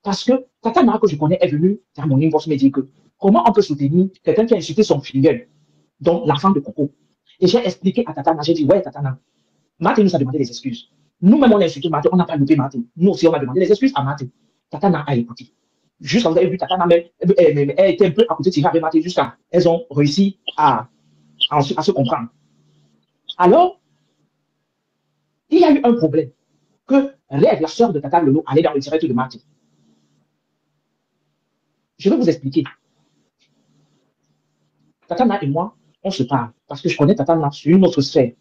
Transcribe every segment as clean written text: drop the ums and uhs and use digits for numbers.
Parce que Tatana, que je connais, est venue dans mon inbox me dire que comment on peut soutenir quelqu'un qui a insulté son filleul, donc l'enfant de Coco. Et j'ai expliqué à Tatana, j'ai dit, ouais, Tatana, Martin nous a demandé des excuses. Nous-mêmes, on a insulté Martin, on n'a pas loupé Martin. Nous aussi, on a demandé des excuses à Martin. Tatana a écouté. Juste quand vous avez vu Tatana, elle était un peu à côté de tirer avec Martin jusqu'à elles ont réussi à se comprendre. Alors, il y a eu un problème que Rêve, la sœur de Tata Lolo, allait dans le direct de Martin. Je vais vous expliquer. Tatana et moi, on se parle parce que je connais Tatana sur une autre sphère.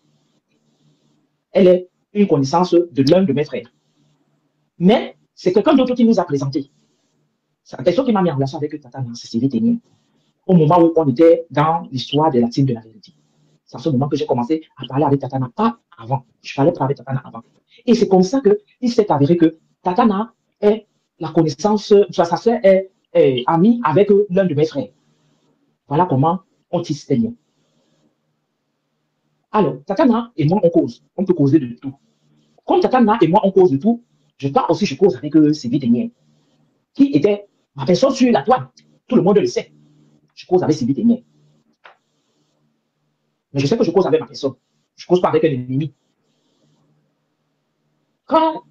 Elle est une connaissance de l'un de mes frères. Mais c'est quelqu'un d'autre qui nous a présenté. C'est la personne qui m'a mis en relation avec Tatana, c'est Sylvie Ténier, au moment où on était dans l'histoire de la team de la vérité. C'est à ce moment que j'ai commencé à parler avec Tatana, pas avant. Je parlais pas avec Tatana avant. Et c'est comme ça qu'il s'est avéré que Tatana est la connaissance, sa sœur est amie avec l'un de mes frères. Voilà comment on tisse des liens. Alors, Tatana et moi, on cause. On peut causer de tout. Comme Tatana et moi, on cause de tout, je pars aussi, je cause avec Sylvie Ténier, qui était ma personne sur la toile. Tout le monde le sait. Je cause avec Sylvie Ténier. Mais je sais que je cause avec ma personne. Je ne cause pas avec un ennemi. Quand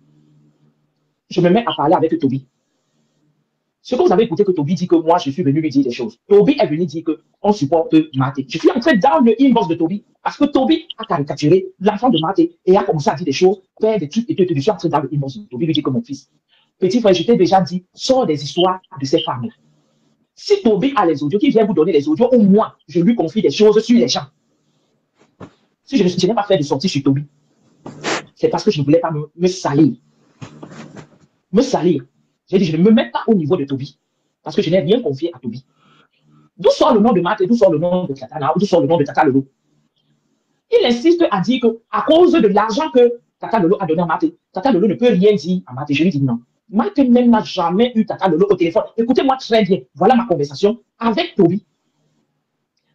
je me mets à parler avec Toby, ce que vous avez écouté que Toby dit que moi, je suis venu lui dire des choses. Toby est venu dire qu'on supporte Marté. Je suis entré dans le inbox de Toby parce que Toby a caricaturé l'enfant de Marté et a commencé à dire des choses, faire des trucs et tout. Je suis entré dans le inbox de Toby lui dit que mon fils, petit frère, je t'ai déjà dit, sors des histoires de ces femmes-là. Si Toby a les audios, qui vient vous donner les audios, au moins, je lui confie des choses sur les gens. Si je n'ai pas fait de sortie sur Toby, c'est parce que je ne voulais pas me salir. Me salir. J'ai dit, je ne me mets pas au niveau de Toby, parce que je n'ai rien confié à Toby. D'où sort le nom de Marthe, d'où sort le nom de Tatana, d'où sort le nom de Tata Lolo. Il insiste à dire qu'à cause de l'argent que Tata Lolo a donné à Marthe, Tata Lolo ne peut rien dire à Marthe. Je lui dis non. Marthe même n'a jamais eu Tata Lolo au téléphone. Écoutez-moi très bien. Voilà ma conversation avec Toby.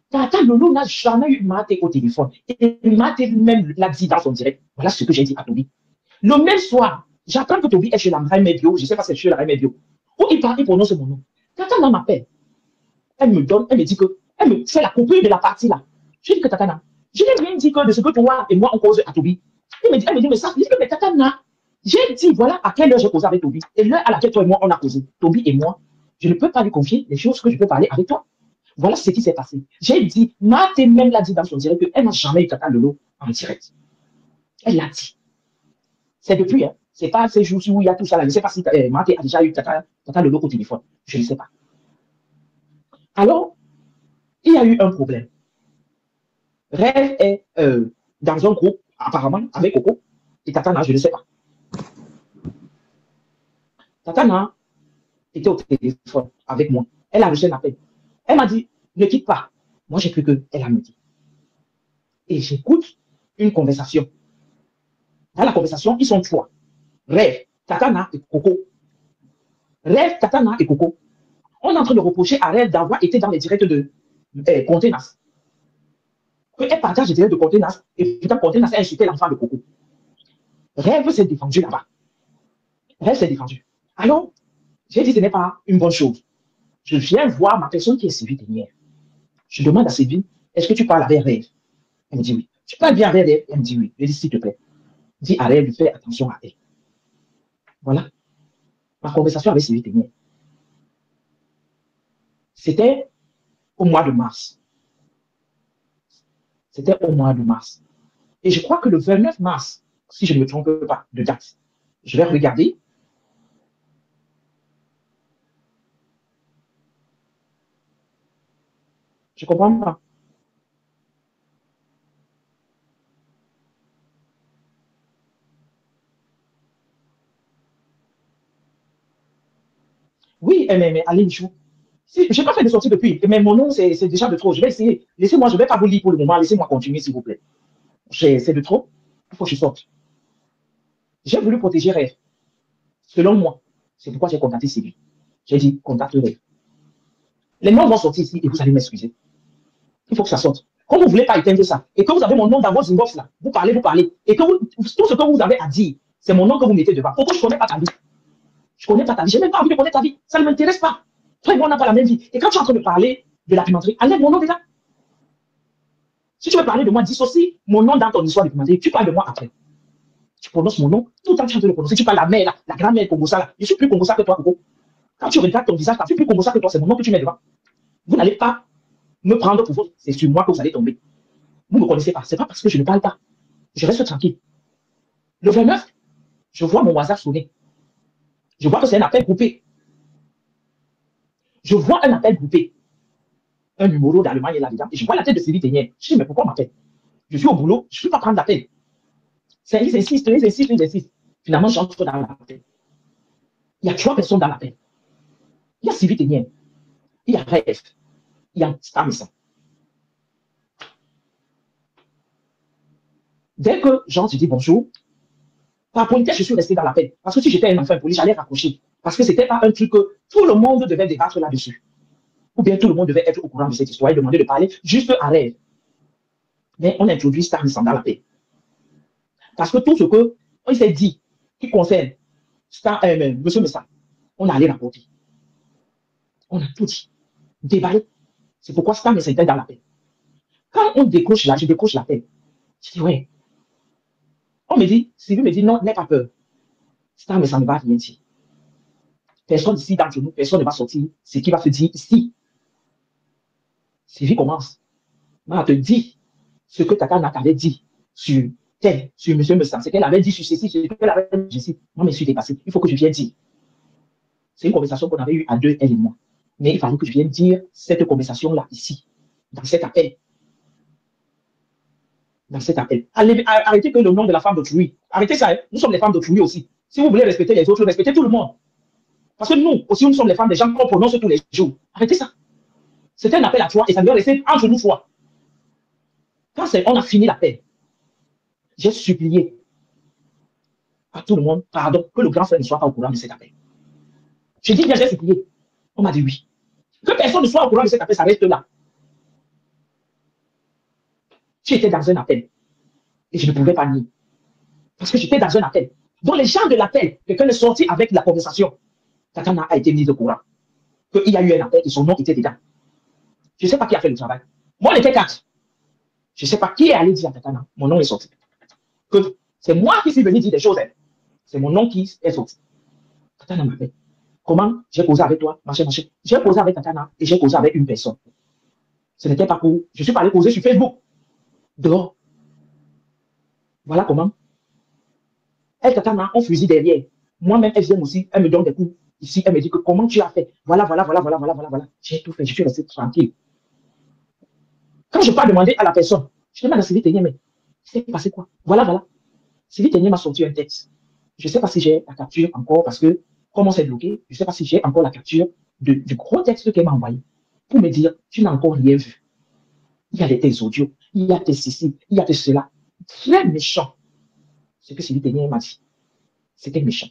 Tata Lolo n'a jamais eu Marthe au téléphone. Et Marthe même l'a dit dans son direct. Voilà ce que j'ai dit à Toby. Le même soir, j'apprends que Toby est chez la Reine Bio. Je ne sais pas si c'est chez la Reine Bio. Où il prononce mon nom. Tatana m'appelle. Elle me donne, elle me dit que, elle me fait la coupure de la partie là. Je dis que Tatana, je n'ai rien dit que de ce que toi et moi on cause à Toby. Elle me dit, mais ça, je dis que mais Tatana, j'ai dit, voilà à quelle heure j'ai causé avec Toby. Et l'heure à laquelle toi et moi on a causé. Toby et moi, je ne peux pas lui confier les choses que je peux parler avec toi. Voilà ce qui s'est passé. J'ai dit, Marthe même l'a dit dans son direct qu'elle n'a jamais eu Tata Lolo en direct. Elle l'a dit. C'est depuis, hein. C'est pas ces jours où il y a tout ça là. Je ne sais pas si Marthe a déjà eu Tata Lolo au téléphone. Je ne sais pas. Alors, il y a eu un problème. Rêve est dans un groupe, apparemment, avec Coco. Et Tatana, je ne sais pas. Tatana était au téléphone avec moi. Elle a reçu un appel. Elle m'a dit, ne quitte pas. Moi, j'ai cru qu'elle a me dit. Et j'écoute une conversation. Dans la conversation, ils sont trois. Rêve, Tatana et Coco. Rêve, Tatana et Coco. On est en train de reprocher à Rêve d'avoir été dans les directs de Contenas. Elle partage les directs de Contenas et putain, Contenas a insulté l'enfant de Coco. Rêve s'est défendu là-bas. Rêve s'est défendu. Alors, j'ai dit ce n'est pas une bonne chose. Je viens voir ma personne qui est Sylvie Ténière. Je demande à Sylvie, est-ce que tu parles avec Rêve? Elle me dit oui. Tu parles bien avec Rêve? Elle me dit oui. Je dis s'il te plaît, dis à Rêve de faire attention à elle. Voilà. Ma conversation avec Sylvie Ténière. C'était au mois de mars. C'était au mois de mars. Et je crois que le 29 mars, si je ne me trompe pas de date, je vais regarder. Je comprends pas. Oui, mais Aline Chou, si, je n'ai pas fait de sortie depuis, mais mon nom, c'est déjà de trop. Je vais essayer. Laissez-moi, je ne vais pas vous lire pour le moment. Laissez-moi continuer, s'il vous plaît. C'est de trop. Il faut que je sorte. J'ai voulu protéger Rêve. Selon moi, c'est pourquoi j'ai contacté Sylvie. J'ai dit, contacte Rêve. Les noms vont sortir ici et vous allez m'excuser. Il faut que ça sorte. Quand vous ne voulez pas éteindre ça, et que vous avez mon nom dans vos inbox là, vous parlez, et que tout ce que vous avez à dire, c'est mon nom que vous mettez devant. Pourquoi je ne connais pas ta vie? Je connais pas ta vie. J'ai même pas envie de connaître ta vie. Ça ne m'intéresse pas. Toi et moi, on n'a pas la même vie. Et quand tu es en train de parler de la pimenterie, enlève mon nom déjà. Si tu veux parler de moi, dissocie mon nom dans ton histoire de pimenterie. Tu parles de moi après. Tu prononces mon nom, tout le temps tu es en train de le prononcer. Tu parles la mère, là, la grand-mère Congosa, là. Je suis plus Congosa que toi, Coco. Quand tu regardes ton visage, je suis plus Congosa que toi. C'est mon nom que tu mets devant. Vous n'allez pas me prendre pour vous. C'est sur moi que vous allez tomber. Vous ne me connaissez pas. C'est pas parce que je ne parle pas. Je reste tranquille. Le 29, je vois mon WhatsApp sonner. Je vois que c'est un appel groupé. Je vois un appel groupé. Un numéro d'Allemagne est là-dedans. Et je vois la tête de Sylvie Ténière. Je dis, mais pourquoi on m'appelle? Je suis au boulot, je ne peux pas prendre l'appel. Ils insistent. Finalement, j'entre dans l'appel. Il y a 3 personnes dans l'appel. Il y a Sylvie Ténière. Il y a Rêve. Il y a Stamison. Dès que j'entre, je dis bonjour. Par politesse, je suis resté dans l'appel. Parce que si j'étais un enfant poli, j'allais raccrocher. Parce que ce n'était pas un truc que tout le monde devait débattre là-dessus. Ou bien tout le monde devait être au courant de cette histoire et demander de parler juste à Rêve. Mais on introduit Stamison dans l'appel. Parce que tout ce qu'on s'est dit qui concerne Monsieur Messa, on allait rapporter. On a tout dit. Déballé. C'est pourquoi Stamison était dans l'appel. Quand on décroche là, je décroche l'appel. Je dis, ouais. On me dit, Sylvie me dit, non, n'aie pas peur. Stamison ne va rien dire. Personne ici d'entre nous, personne ne va sortir ce qui va se dire ici. Sylvie commence. Moi, te dit ce que Tatana t'avait dit sur Monsieur Messa, ce qu'elle avait dit sur ceci, ce qu'elle avait dit ici. Moi, je me suis dépassé. Il faut que je vienne dire. C'est une conversation qu'on avait eue à deux, elle et moi. Mais il fallait que je vienne dire cette conversation-là, ici, dans cet appel. Dans cet appel. Arrêtez que le nom de la femme d'autrui. Arrêtez ça. Hein. Nous sommes les femmes d'autrui aussi. Si vous voulez respecter les autres, respectez tout le monde. Parce que nous aussi, nous sommes les femmes des gens qu'on prononce tous les jours. Arrêtez ça. C'était un appel à toi et ça doit rester entre nous trois. Quand on a fini l'appel, j'ai supplié à tout le monde, pardon, que le grand frère ne soit pas au courant de cet appel. Je dis bien, j'ai supplié. On m'a dit oui. Que personne ne soit au courant de cet appel, ça reste là. J'étais dans un appel et je ne pouvais pas nier. Parce que j'étais dans un appel. Dans les gens de l'appel, quelqu'un est sorti avec la conversation. Tatana a été mise au courant qu'il y a eu un appel et son nom était dedans. Je ne sais pas qui a fait le travail. Moi, on était 4. Je ne sais pas qui est allé dire à Tatana. Mon nom est sorti. Que c'est moi qui suis venu dire des choses. Hein. C'est mon nom qui est sorti. Tatana m'appelle. Comment j'ai causé avec toi, machin. J'ai causé avec Tatana et j'ai causé avec une personne. Ce n'était pas pour. Je suis pas allé causer sur Facebook. Dehors. Voilà comment. Elle, Tatana, on fusil derrière. Moi-même, elle vient aussi, elle me donne des coups. Ici, elle me dit que comment tu as fait. Voilà. J'ai tout fait, je suis resté tranquille. Quand je pars demander à la personne, je demande à Sylvie Ténier, mais c'est passé quoi? Voilà. Sylvie Ténier m'a sorti un texte. Je ne sais pas si j'ai la capture encore parce que, comme on s'est bloqué, je ne sais pas si j'ai encore la capture du gros texte qu'elle m'a envoyé pour me dire, tu n'as encore rien vu. Il y a des audios, il y a des ceci, il y a de cela. Très méchant. Ce que Sylvie Ténier m'a dit. C'était méchant.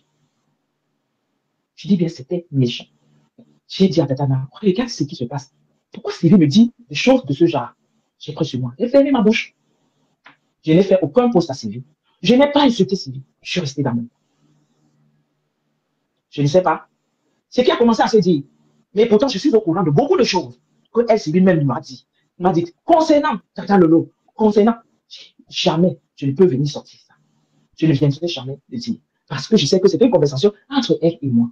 Je dis bien, c'était méchant. J'ai dit à Tatana, regarde ce qui se passe. Pourquoi Sylvie me dit des choses de ce genre? J'ai pris sur moi. J'ai fermé ma bouche. Je n'ai fait aucun post à Sylvie. Je n'ai pas insulté Sylvie. Je suis resté dans mon. Je ne sais pas. Ce qui a commencé à se dire. Mais pourtant, je suis au courant de beaucoup de choses que elle, Sylvie, même m'a dit. M'a dit, concernant Tata Lolo, concernant, jamais je ne peux venir sortir ça. Je ne viendrai jamais le dire. Parce que je sais que c'est une conversation entre elle et moi.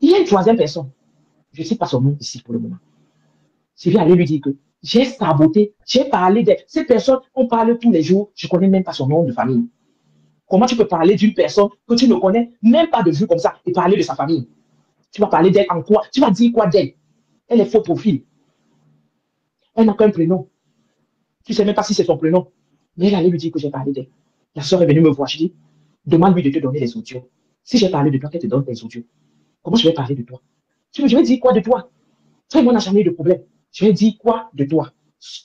Il y a une troisième personne. Je ne sais pas son nom ici pour le moment. Sylvie allait lui dire que j'ai saboté, j'ai parlé de cette personne, on parle tous les jours, je ne connais même pas son nom de famille. Comment tu peux parler d'une personne que tu ne connais même pas de vue comme ça et parler de sa famille? Tu vas parler d'elle en quoi? Tu vas dire quoi d'elle? Elle est faux profil. Elle n'a qu'un prénom. Tu ne sais même pas si c'est son prénom. Mais elle allait lui dire que j'ai parlé d'elle. La soeur est venue me voir. Je dis, demande-lui de te donner les audios. Si j'ai parlé de toi, qu'elle te donne les audios. Comment je vais parler de toi? Je vais dire quoi de toi? Toi et moi, on n'a jamais eu de problème. Je vais dire quoi de toi?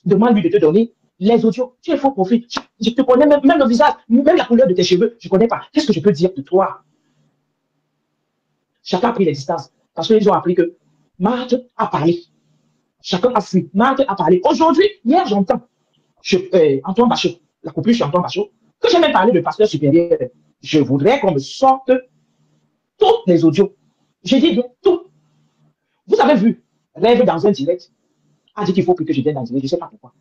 Demande-lui de te donner les audios. Tu es faux profil. Je te connais même le visage, même la couleur de tes cheveux. Je ne connais pas. Qu'est-ce que je peux dire de toi? Chacun a pris les distances. Parce qu'ils ont appris que Marthe a parlé. Chacun a fui. Marthe a parlé. Aujourd'hui, hier, j'entends Antoine Bachot, la copine chez Antoine Bachot, que j'ai même parlé de pasteur supérieur. Je voudrais qu'on me sorte tous les audios. Je dis bien tout. Vous avez vu, Rêve dans un direct a dit qu'il faut plus que je vienne dans un direct. Je ne sais pas pourquoi.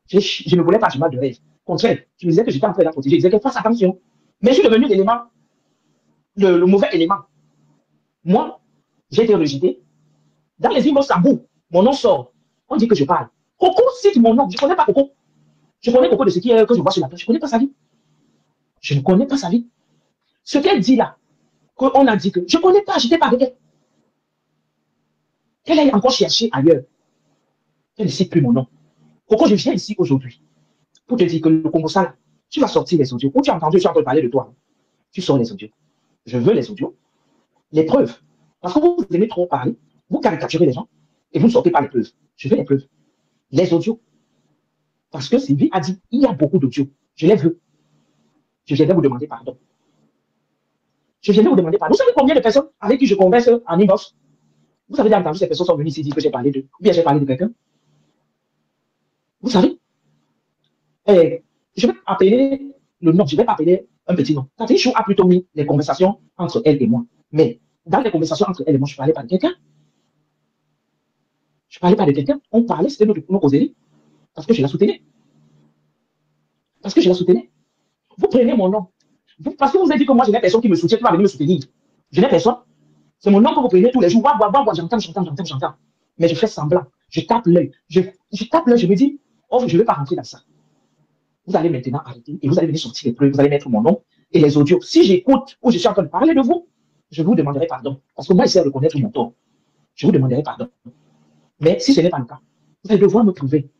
Je ne voulais pas du mal de Rêve. Au contraire, je me disais que j'étais en train de la protéger. Je disais que fasse attention. Mais je suis devenu l'élément, le mauvais élément. Moi, j'ai été rejeté. Dans les inbox, ça boue. Mon nom sort. On dit que je parle. Coco cite mon nom. Je ne connais pas Coco. Je connais Coco de ce qui est que je vois sur la plage. Je ne connais pas sa vie. Je ne connais pas sa vie. Ce qu'elle dit là, qu'on a dit que je ne connais pas, je n'étais pas avec elle. Elle a encore cherché ailleurs. Elle ne cite plus mon nom. Coco, je viens ici aujourd'hui pour te dire que le Congo ça, tu vas sortir les audios. Où tu as entendu, je suis en train de parler de toi. Tu sors les audios. Je veux les audios. Les preuves. Parce que vous aimez trop parler. Vous caricaturez les gens et vous ne sortez pas les preuves. Je veux les preuves. Les audios. Parce que Sylvie a dit, il y a beaucoup d'audios. Je les veux. Je viendrai vous demander pardon. Je viendrai vous demander pardon. Vous savez combien de personnes avec qui je converse en inbox? Vous avez déjà entendu ces personnes sont venues ici dire que j'ai parlé d'eux. Ou bien j'ai parlé de quelqu'un. Vous savez? Je vais appeler le nom. Je ne vais pas appeler un petit nom. Catherine Chou a plutôt mis les conversations entre elle et moi. Mais dans les conversations entre elle et moi, je ne parlais pas de quelqu'un. Je ne parlais pas de quelqu'un. On parlait, c'était nos causeries. Parce que je la soutenais. Parce que je la soutenais. Vous prenez mon nom. Parce que vous avez dit que moi, je n'ai personne qui me soutient, qui va venir me soutenir. Je n'ai personne. C'est mon nom que vous prenez tous les jours. J'entends. Mais je fais semblant. Je tape l'œil. Je tape l'œil, je me dis, oh, je ne vais pas rentrer dans ça. Vous allez maintenant arrêter et vous allez venir sortir les preuves. Vous allez mettre mon nom et les audios. Si j'écoute ou je suis en train de parler de vous, je vous demanderai pardon. Parce que moi, j'essaie de reconnaître mon tort. Je vous demanderai pardon. Mais si ce n'est pas le cas, vous allez devoir me prouver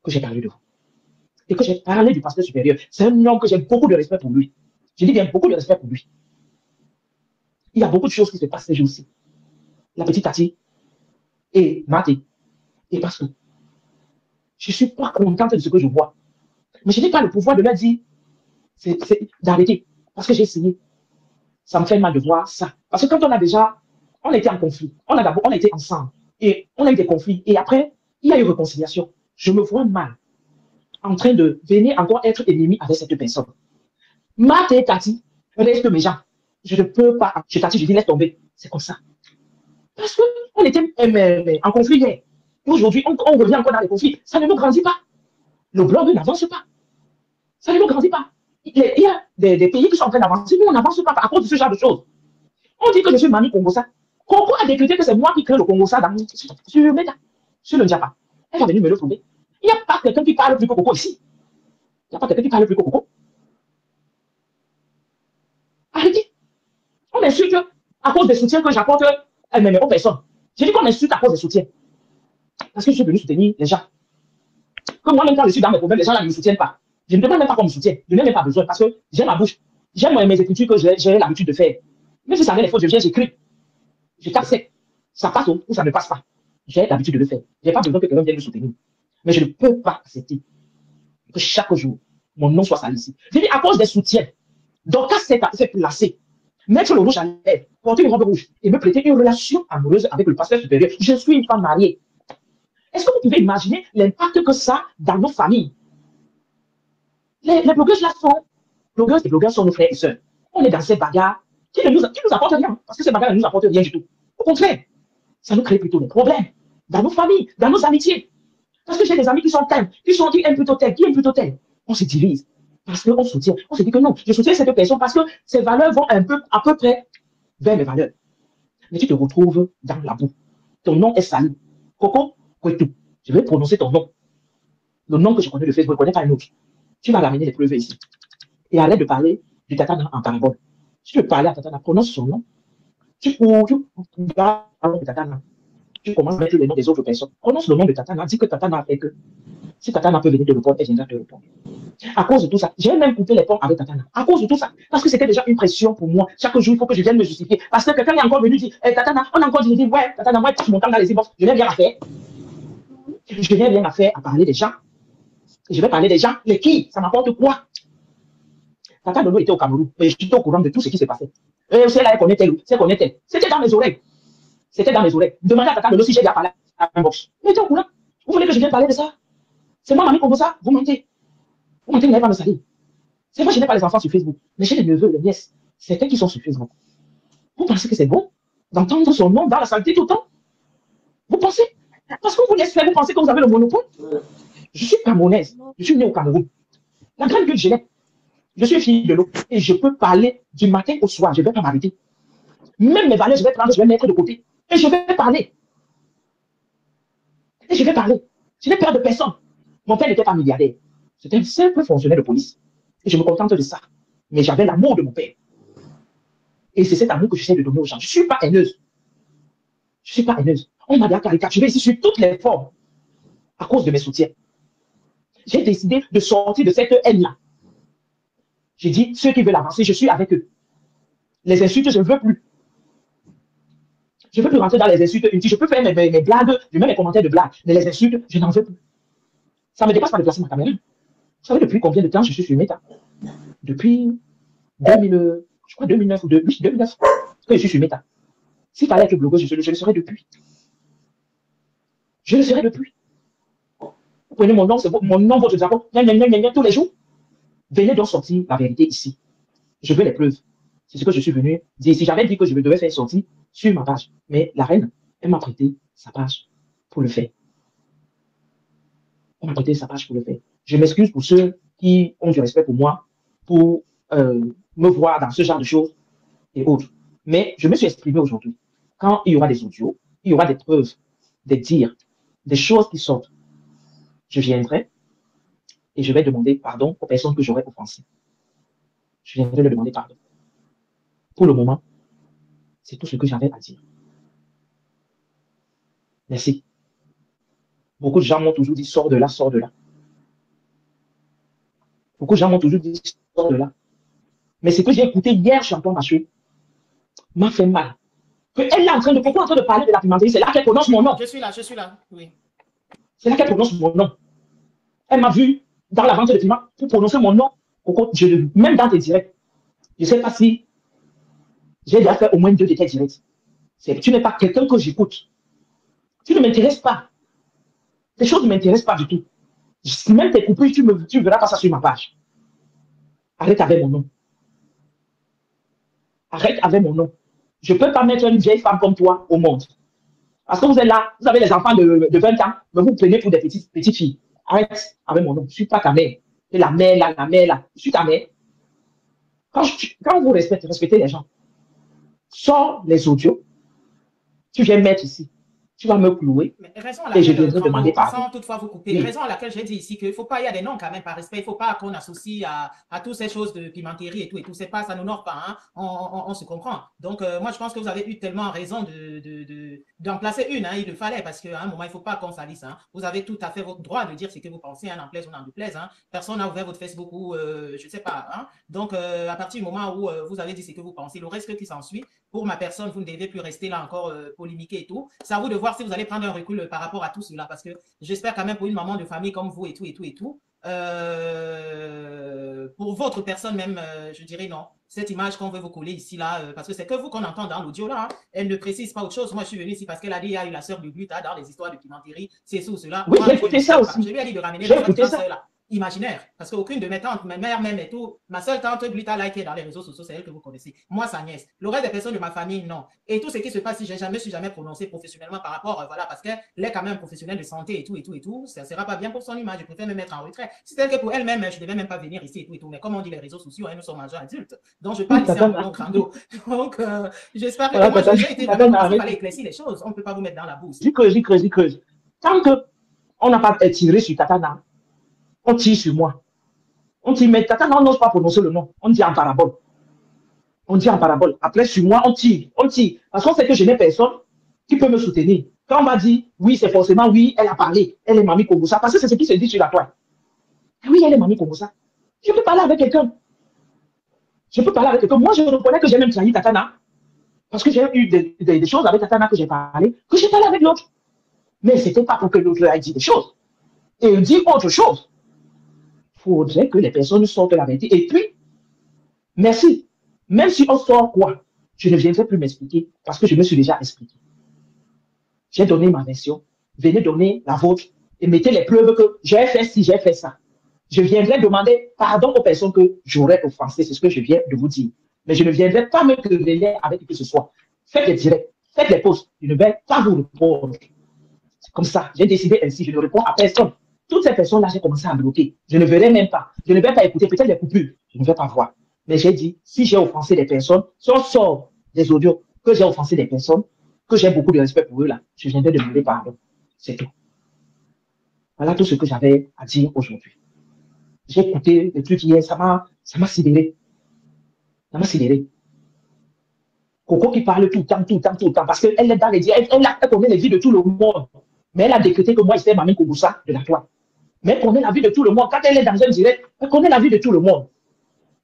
que j'ai parlé de vous. Et que j'ai parlé du pasteur supérieur. C'est un homme que j'ai beaucoup de respect pour lui. Je dis bien beaucoup de respect pour lui. Il y a beaucoup de choses qui se passent ces jours-ci. La petite Tati et Maté. Et parce que je ne suis pas contente de ce que je vois. Mais je n'ai pas le pouvoir de leur dire d'arrêter. Parce que j'ai essayé. Ça me fait mal de voir ça. Parce que quand on était en conflit. On a été ensemble. Et on a eu des conflits. Et après, il y a eu réconciliation. Je me vois mal en train de venir encore être ennemi avec cette personne. Maté et Tati restent mes gens. Je ne peux pas. Je Tati, je dis laisse tomber. C'est comme ça. Parce qu'on était en conflit hier. Aujourd'hui, on revient encore dans les conflits. Ça ne nous grandit pas. Le blog n'avance pas. Ça ne nous grandit pas. Il y a des pays qui sont en train d'avancer, mais on n'avance pas à cause de ce genre de choses. On dit que je suis Mamie Congosa. Congo a décrété que c'est moi qui crée le Congosa sur Meta, sur le Japa. Elle va venir me le prouver. Il n'y a pas quelqu'un qui parle plus que Coco ici. Il n'y a pas quelqu'un qui parle plus que Coco. Arrêtez. On m'insulte à cause des soutiens que j'apporte aux personnes. J'ai dit qu'on m'insulte à cause des soutiens. Parce que je suis venu soutenir les gens. Que moi-même, quand je suis dans mes problèmes, les gens là ne me soutiennent pas. Je ne demande même pas qu'on me soutienne. Je n'ai même pas besoin parce que j'ai ma bouche. J'aime mes écritures que j'ai l'habitude de faire. Même si ça vient des fautes, je viens, j'écris. Je t'accepte. Ça passe ou ça ne passe pas. J'ai l'habitude de le faire. Je n'ai pas besoin que quelqu'un vienne me soutenir. Mais je ne peux pas accepter que chaque jour, mon nom soit sali ici. Je dis à cause des soutiens. Donc, quand c'est placé, mettre le rouge à lèvres, porter une robe rouge et me prêter une relation amoureuse avec le pasteur supérieur, je suis une femme mariée. Est-ce que vous pouvez imaginer l'impact que ça a dans nos familles? Les blogueuses là sont, blogueuses et blogueurs sont nos frères et sœurs. On est dans ces bagarres qui nous apportent rien, parce que ces bagarres ne nous apportent rien du tout. Au contraire, ça nous crée plutôt des problèmes dans nos familles, dans nos amitiés. Parce que j'ai des amis qui sont tels, qui aiment plutôt tel, qui aiment plutôt tel. On se divise. Parce qu'on soutient. On se dit que non, je soutiens cette personne parce que ses valeurs vont à peu près vers mes valeurs. Mais tu te retrouves dans la boue. Ton nom est sali. Coco Kwetu. Je vais prononcer ton nom. Le nom que je connais de Facebook, je ne connais pas un autre. Tu vas ramener les preuves ici. Et arrête de parler du Tatana en parabole. Si tu veux parler à Tatana, prononce son nom. Tu vas parler de Tatana. Tu commences à mettre les noms des autres personnes. Prononce le nom de Tatana. Dis que Tatana a fait que. Si Tatana peut venir te répondre, elle viendra te répondre. À cause de tout ça, j'ai même coupé les ponts avec Tatana. À cause de tout ça. Parce que c'était déjà une pression pour moi. Chaque jour, il faut que je vienne me justifier. Parce que quelqu'un est encore venu dire, hey, Tatana, on a encore dit, ouais, Tatana, moi, je m'entends dans les inbox. Je n'ai rien à faire. Je n'ai rien à faire à parler des gens. Je vais parler des gens. Les qui? Ça m'apporte quoi? Tata Lolo était au Cameroun. Et je suis au courant de tout ce qui s'est passé. Et c'est là, elle connaît tel. C'était dans mes oreilles. C'était dans mes oreilles. Demandez à Tata Lolo si j'ai déjà parlé à un box. Elle était au courant. Vous voulez que je vienne parler de ça? C'est moi, Mamie Congo, ça? Vous mentez. Vous mentez, vous n'allez pas me salir. C'est moi, je n'ai pas les enfants sur Facebook. Mais j'ai les neveux, les nièces. C'est eux qui sont sur Facebook. Vous pensez que c'est bon d'entendre son nom dans la saleté tout le temps? Vous pensez? Parce que vous laissez faire, vous pensez que vous avez le monopole? Je suis camerounaise. Je suis née au Cameroun. La grande gueule, je l'ai. Je suis fille de l'eau. Et je peux parler du matin au soir. Je ne vais pas m'arrêter. Même mes valeurs, je vais prendre, je vais mettre de côté. Et je vais parler. Et je vais parler. Je n'ai peur de personne. Mon père n'était pas milliardaire. C'était un simple fonctionnaire de police. Et je me contente de ça. Mais j'avais l'amour de mon père. Et c'est cet amour que j'essaie de donner aux gens. Je ne suis pas haineuse. Je ne suis pas haineuse. On m'a déjà caricaturé ici sur toutes les formes à cause de mes soutiens. J'ai décidé de sortir de cette haine-là. J'ai dit, ceux qui veulent avancer, je suis avec eux. Les insultes, je ne veux plus. Je ne veux plus rentrer dans les insultes inutiles. Je peux faire mes blagues, je mets mes commentaires de blagues. Mais les insultes, je n'en veux plus. Ça ne me dépasse pas de placer ma caméra. Vous savez depuis combien de temps je suis sur Meta? Depuis 2000, je crois 2009 ou 2009 que je suis sur Meta. S'il fallait être blogueur, je le serais depuis. Je le serais depuis. Vous prenez mon nom, c'est mon nom, votre drapeau, tous les jours. Venez donc sortir la vérité ici. Je veux les preuves. C'est ce que je suis venu dire. Si j'avais dit que je devais faire sortir sur ma page, mais la reine, elle m'a prêté sa page pour le faire. Elle m'a prêté sa page pour le faire. Je m'excuse pour ceux qui ont du respect pour moi, pour me voir dans ce genre de choses et autres. Mais je me suis exprimé aujourd'hui. Quand il y aura des audios, il y aura des preuves, des dires, des choses qui sortent, je viendrai et je vais demander pardon aux personnes que j'aurais offensées. Je viendrai leur demander pardon. Pour le moment, c'est tout ce que j'avais à dire. Merci. Beaucoup de gens m'ont toujours dit, sors de là, sors de là. Beaucoup de gens m'ont toujours dit, sors de là. Mais ce que j'ai écouté hier chez Antoine Machu m'a fait mal. Elle est en train de parler de la pimenterie, c'est là qu'elle prononce mon nom. Je suis là, oui. C'est là qu'elle prononce mon nom. Elle m'a vu dans la vente de piment pour prononcer mon nom. Même dans tes directs. Je ne sais pas si j'ai déjà fait au moins 2 de tes directs. Tu n'es pas quelqu'un que j'écoute. Tu ne m'intéresses pas. Les choses ne m'intéressent pas du tout. Même tes coupures, tu ne verras pas ça sur ma page. Arrête avec mon nom. Arrête avec mon nom. Je ne peux pas mettre une vieille femme comme toi au monde. Parce que vous êtes là, vous avez les enfants de 20 ans, mais vous prenez pour des petites filles. Arrête avec mon nom. Je ne suis pas ta mère. C'est la mère là. Je suis ta mère. Quand vous respectez les gens, sors les audios, tu viens mettre ici. Tu vas me clouer et je viendrai demander pardon. Sans toutefois vous couper, oui. Raison à laquelle j'ai dit ici qu'il ne faut pas, il y a des noms quand même par respect, il ne faut pas qu'on associe à toutes ces choses de pimenterie et tout, c'est pas, ça ne nous honore pas, hein. On se comprend. Donc, moi, je pense que vous avez eu tellement raison d'en placer une, hein, il le fallait, parce qu'à un moment, il ne faut pas qu'on salisse, hein. Vous avez tout à fait votre droit de dire ce que vous pensez, hein, n'en plaise ou n'en déplaise, hein. Personne n'a ouvert votre Facebook ou, je ne sais pas, hein. Donc, à partir du moment où vous avez dit ce que vous pensez, le reste qui s'ensuit, pour ma personne, vous ne devez plus rester là encore polémiquer et tout. C'est à vous de voir si vous allez prendre un recul par rapport à tout cela, parce que j'espère quand même pour une maman de famille comme vous et tout, pour votre personne même, je dirais non. Cette image qu'on veut vous coller ici, là, parce que c'est que vous qu'on entend dans l'audio, là, hein, elle ne précise pas autre chose. Moi, je suis venue ici parce qu'elle a dit, il y a eu la sœur du but dans les histoires de pimenterie, c'est ça ou cela. Oui, j'ai écouté ça aussi. Je lui ai dit de ramener la sœur là. Imaginaire, parce qu'aucune de mes tantes, ma mère même et tout, ma seule tante Glita liké dans les réseaux sociaux, c'est elle que vous connaissez. Moi, sa nièce. Le reste des personnes de ma famille, non. Et tout ce qui se passe, si je ne me suis jamais prononcé professionnellement par rapport, voilà, parce qu'elle est quand même professionnelle de santé et tout, ça ne sera pas bien pour son image. Je préfère me mettre en retrait. C'est elle que pour elle-même, je ne devais même pas venir ici et tout. Mais comme on dit les réseaux sociaux, nous sommes majeurs adultes. Donc, je parle ici en mon crando. Donc, j'espère que moi, j'ai été vraiment il fallait éclaircir les choses. On ne peut pas vous mettre dans la bourse. J'y creuse. Tant qu'on n'a pas tiré sur Tatana, on tire sur moi. On dit, mais Tata, on n'ose pas prononcer le nom. On dit en parabole. Après, sur moi, on tire. Parce qu'on sait que je n'ai personne qui peut me soutenir. Quand on m'a dit, oui, c'est forcément, oui, elle a parlé. Elle est mamie Kongosa. Parce que c'est ce qui se dit sur la toile. Oui, elle est mamie Kongosa. Je peux parler avec quelqu'un. Moi, je reconnais que j'ai même trahi Tatana. Parce que j'ai eu des choses avec Tatana que j'ai parlé avec l'autre. Mais ce n'était pas pour que l'autre ait dit des choses. Et il dit autre chose. Il faudrait que les personnes sortent la vérité. Et puis, merci. Même si on sort quoi, je ne viendrai plus m'expliquer parce que je me suis déjà expliqué. J'ai donné ma version. Venez donner la vôtre et mettez les preuves que j'ai fait ci, j'ai fait ça. Je viendrai demander pardon aux personnes que j'aurais offensées. C'est ce que je viens de vous dire. Mais je ne viendrai pas me quereller avec qui que ce soit. Faites les directs, faites les posts. Je ne vais pas vous répondre. C'est comme ça. J'ai décidé ainsi. Je ne réponds à personne. Toutes ces personnes-là, j'ai commencé à bloquer. Je ne verrai même pas. Je ne vais pas écouter peut-être les coupures. Je ne vais pas voir. Mais j'ai dit, si j'ai offensé des personnes, si on sort des audios que j'ai offensé des personnes, que j'ai beaucoup de respect pour eux là, je viendrai demander pardon. C'est tout. Voilà tout ce que j'avais à dire aujourd'hui. J'ai écouté les trucs hier, ça m'a sidéré. Ça m'a sidéré. Coco qui parle tout le temps, tout le temps, tout le temps, parce qu'elle est dans les directs, elle connaît les vies de tout le monde. Mais elle a décrété que moi, j'étais Mamie Kougoussa de la toile. Mais elle connaît la vie de tout le monde. Quand elle est dans un direct, elle connaît la vie de tout le monde.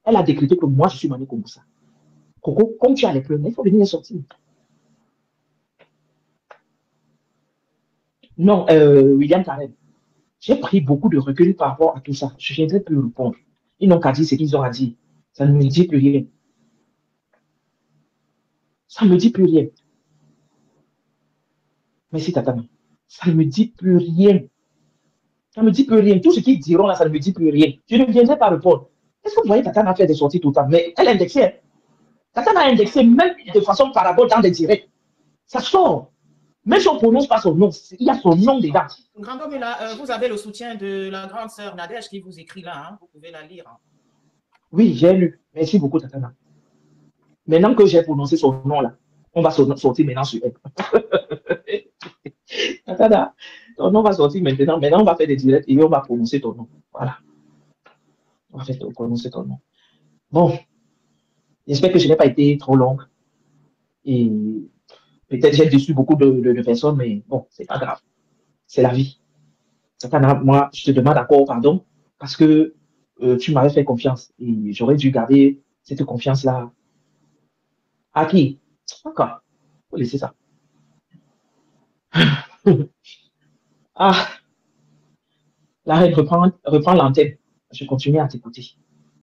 Elle a décrété que moi, je suis Mamie Kougoussa. Coco, comme tu as les preuves, il faut venir les sortir. Non, William Carrel, j'ai pris beaucoup de recul par rapport à tout ça. Je ne viendrai plus répondre. Ils n'ont qu'à dire ce qu'ils ont à dire. Ça ne me dit plus rien. Ça ne me dit plus rien. Merci, Tatana. Ça ne me dit plus rien. Ça ne me dit plus rien. Tout ce qu'ils diront là, ça ne me dit plus rien. Je ne viendrai pas répondre. Est-ce que vous voyez Tatana faire des sorties tout le temps? Mais elle est indexée. Hein? Tatana a indexé même de façon parabole dans des directs. Ça sort. Même si on ne prononce pas son nom, il y a son nom dedans. Grand homme, là, vous avez le soutien de la grande sœur Nadège qui vous écrit là. Hein? Vous pouvez la lire. Hein? Oui, j'ai lu. Merci beaucoup, Tatana. Maintenant que j'ai prononcé son nom là, on va sortir maintenant sur elle. Tatana, ton nom va sortir maintenant. Maintenant, on va faire des directs et on va prononcer ton nom. Voilà. On va prononcer ton nom. Bon, j'espère que je n'ai pas été trop longue. Et peut-être j'ai déçu beaucoup de personnes, mais bon, c'est pas grave. C'est la vie. Tatana, moi, je te demande encore pardon parce que tu m'avais fait confiance et j'aurais dû garder cette confiance-là. À qui? Encore. Faut laisser ça. Ah, la reine reprend l'antenne. Je continue à t'écouter.